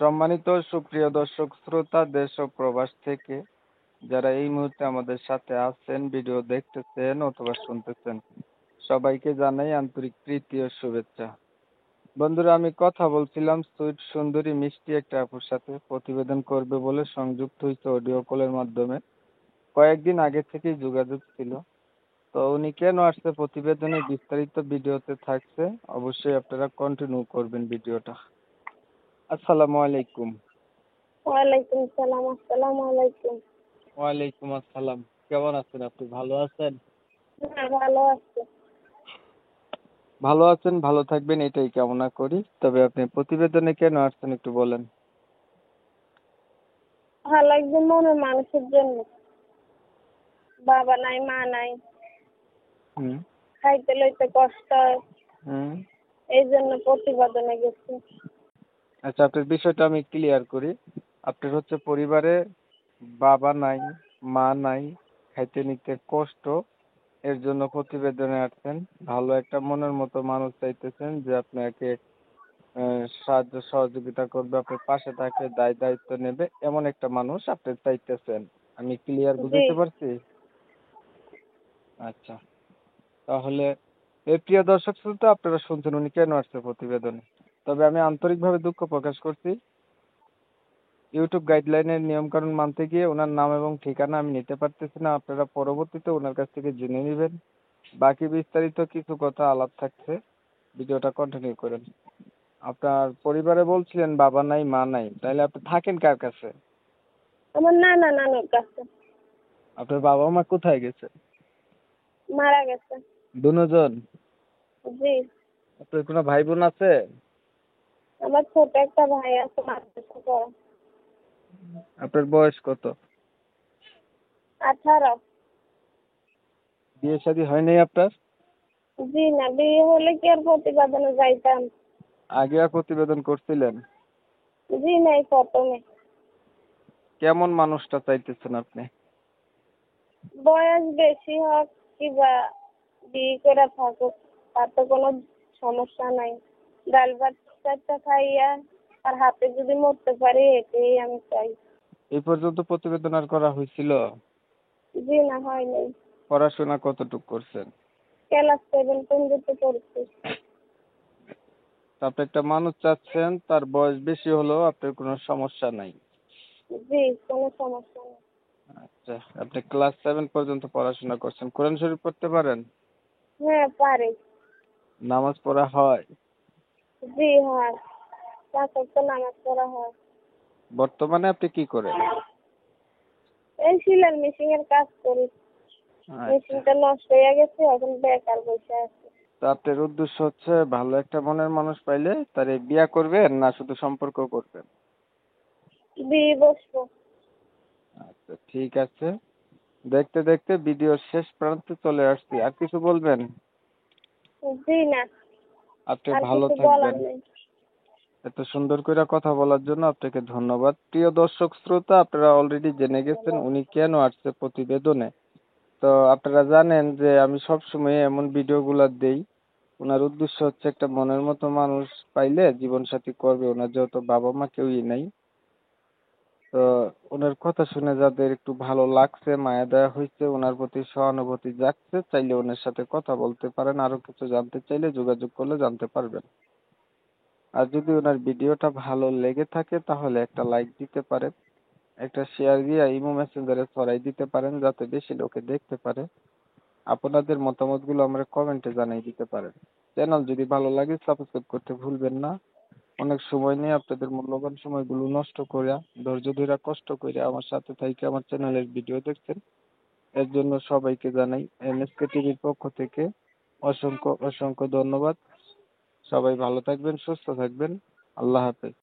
সম্মানিত সুপ্রিয় দর্শক শ্রোতা দেশ ও প্রবাস থেকে যারা এই মুহূর্তে আমাদের সাথে আছেন, ভিডিও দেখতেছেন অথবা শুনতেছেন, সবাইকে জানাই আন্তরিক প্রীতি ও শুভেচ্ছা। বন্ধুরা, আমি কথা বলছিলাম সুইট সুন্দরী মিষ্টি একটা আপুর সাথে, প্রতিবেদন করবে বলে সংযুক্ত হয়েছে অডিও কলের মাধ্যমে। কয়েকদিন আগে থেকেই যোগাযোগ ছিল। তো উনি কেন আসছে প্রতিবেদনে বিস্তারিত ভিডিওতে থাকছে, অবশ্যই আপনারা কন্টিনিউ করবেন ভিডিওটা। আসসালামু আলাইকুম। ওয়ালাইকুম সালাম। আসসালামু আলাইকুম। ওয়ালাইকুম আসসালাম। কেমন আছেন আপনি? ভালো আছেন? হ্যাঁ, ভালো আছে। ভালো আছেন, ভালো থাকবেন এটাই কামনা করি। তবে আপনি প্রতিবেদনে কেন আসছেন একটু বলেন। ভালো একজন মনের মানুষের জন্য। বাবা নাই, মা নাই, হুম খাইতে লইতে কষ্ট হয়, হুম এই জন্য প্রতিবেদনে গেছি। আচ্ছা, আপনার বিষয়টা আমি ক্লিয়ার করি। আপনার হচ্ছে পরিবারে বাবা নাই, মা নাই, খাইতে নিতে কষ্ট, এর জন্য প্রতিবেদনে আসছেন। ভালো একটা মনের মতো মানুষ চাইতেছেন যে আপনাকে সাহায্য সহযোগিতা করবে, আপনার পাশে থাকবে, দায়িত্ব নেবে, এমন একটা মানুষ আপনি চাইতেছেন। আমি ক্লিয়ার জি। বুঝাইতে পারছি? আচ্ছা, তাহলে এই প্রিয় দর্শক শ্রোতা, আপনারা শুনছেন উনি কেন আসছে প্রতিবেদনে। তবে আমি আন্তরিকভাবে দুঃখ প্রকাশ করছি, ইউটিউব গাইডলাইনের নিয়ম কানুন মানতে গিয়ে ওনার নাম এবং ঠিকানা আমি নিতে পারতেছি না। আপনারা পরবর্তীতে ওনার কাছ থেকে জেনে নেবেন। বাকি বিস্তারিত কিছু কথা আলাপ থাকছে, ভিডিওটা কন্টিনিউ করেন। আপনার পরিবারে বলছিলেন বাবা নাই, মা নাই, তাহলে আপনি থাকেন কার কাছে? আমার নানা নানুর কাছে। আপনার বাবা মা কোথায় গেছে? মারা গেছে। দুজন? জি। আপনার কোনো ভাই বোন আছে? আমার ছোট একটা ভাই আছে, মাদ্রাসা পড়ে। আপনার বয়স কত? 18। বিয়ে শাদী হয় নাই আপনার? জি না, বিয়ে হলে কি আর প্রতিবেদনে যাইতাম? আগে আর প্রতিবেদন করছিলেন? জি নাই, প্রথমে। কেমন মানুষটা চাইতেছেন আপনি? বয়স বেশি হোক কিবা বিয়ে করে থাকুক, তার তো কোনো সমস্যা নাই। ডাল ভাত চারটা খাইয়া আর হাতে যদি মরতে পারি, এটাই আমি চাই। এই পর্যন্ত প্রতিবেদন আর করা হয়েছিল? জি না, হয় নাই। পড়াশোনা কতটুক করছেন? ক্লাস 7 পর্যন্ত পড়ছি। তা আপনি একটা মানুষ চাচ্ছেন, তার বয়স বেশি হলেও আপনার কোনো সমস্যা নাই। জি, কোনো সমস্যা নেই। আচ্ছা, আপনি ক্লাস 7 পর্যন্ত পড়াশোনা করছেন, কোরআন শরীফ পড়তে পারেন? হ্যাঁ, পারি। নামাজ পড়া হয়? জি হয়, 5 ওয়াক্ত নামাজ পড়া হয়। বর্তমানে আপনি কি করেন? এই সেলাই মেশিনের কাজ করি। আচ্ছা, মেশিনটা নষ্ট হয়ে গেছে, এখন বেকার বসে আছি। তো আপনার উদ্দেশ্য হচ্ছে ভালো একটা মনের মানুষ পাইলে তারে বিয়া করবেন না শুধু সম্পর্ক করবেন? বিয়ে বসবো। আচ্ছা, ঠিক আছে। দেখতে দেখতে ভিডিওর শেষ প্রান্তে চলে আসছি, আর কিছু বলবেন? জি না, আপনি আর ভালো কিছু বলার থাকবেন। নেই। এত সুন্দর করে কথা বলার জন্য আপনাকে ধন্যবাদ। প্রিয় দর্শক শ্রোতা, আপনারা অলরেডি জেনে গেছেন উনি কেন আসছে প্রতিবেদনে। তো আপনারা জানেন যে আমি সব সময় এমন ভিডিওগুলা দেই, ওনার উদ্দেশ্য হচ্ছে একটা মনের মতো মানুষ পাইলে জীবন সাথী করবে। ওনার যেহেতু বাবা মা কেউই নাই, তো ওনার কথা শুনে যাদের একটু ভালো লাগছে, মায়া দয়া হয়েছে, ওনার প্রতি সহানুভূতি জাগছে, চাইলে ওনার সাথে কথা বলতে পারেন। আরো কিছু জানতে চাইলে যোগাযোগ করলে জানতে পারবেন। আর যদি ওনার ভিডিওটা ভালো লেগে থাকে তাহলে একটা লাইক দিতে পারেন, একটা শেয়ার দিয়ে ইমো মেসেঞ্জারে ছড়াই দিতে পারেন যাতে বেশি লোকে দেখতে পারে। আপনাদের মতামতগুলো আমরা কমেন্টে জানিয়ে দিতে পারেন। চ্যানেল যদি ভালো লাগে সাবস্ক্রাইব করতে ভুলবেন না। অনেক সময় নিয়ে আপনাদের মূল্যবান সময়গুলো নষ্ট করে, ধৈর্য ধরে কষ্ট করে আমার সাথে থাইকে আমার চ্যানেলের ভিডিও দেখছেন, এর জন্য সবাইকে জানাই এমএসকে টিভির পক্ষ থেকে অসংখ্য অসংখ্য ধন্যবাদ। সবাই ভালো থাকবেন, সুস্থ থাকবেন। আল্লাহ হাফেজ।